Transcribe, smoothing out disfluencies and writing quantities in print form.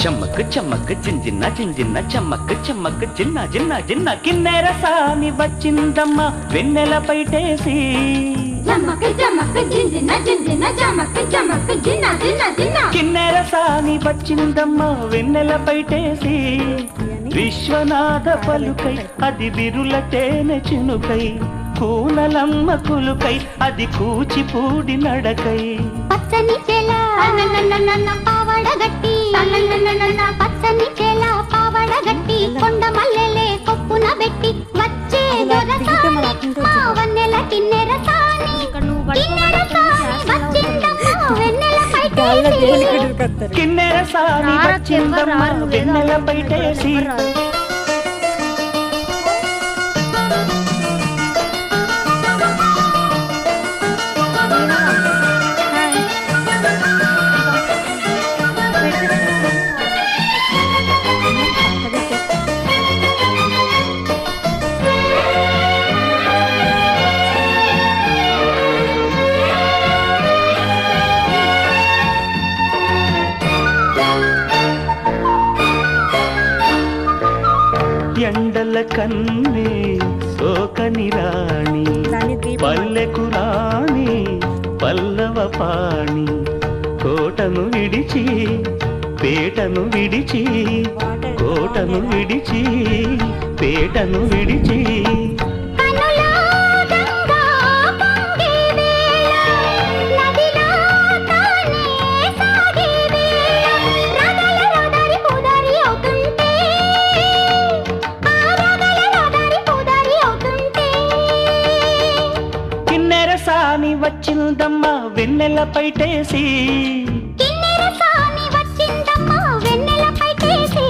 చమ్మక్ చమ్మక్ జింజిన్న జింజిన్న చమ్మక్ చమ్మక్ జిన్న జిన్న జిన్న కిన్నెర సాని వచ్చిందమ్మ వెన్నెల పైటేసి చమ్మక్ చమ్మక్ జింజిన్న జింజిన్న చమ్మక్ చమ్మక్ జిన్న జిన్న జిన్న కిన్నెర సాని వచ్చిందమ్మ వెన్నెల పైటేసి విశ్వనాథ పలుకై అది విరుల తేనె చినుకై కూనలమ్మ కులుకై అది కూచిపూడి నడకై పచ్చని చెల పావడగట్టి పచ్చని చెల పావడగట్టి కొండ మల్లెలే కొప్పున పెట్టి వచ్చే వన్నెల కిన్నెర సాని కిన్నెర సాని వచ్చిందమ్మ వెన్నెల పైటేసి ఎండల కన్నే సోకని రాణి పల్లెకు రాణి పల్లవ పాణి కోటను విడిచి పేటను విడిచి కోటను విడిచి పేటను విడిచి సాని వచ్చిందమ్మ వెన్నెల పైటేసి కిన్నెర సాని వచ్చిందమ్మ వెన్నెల పైటేసి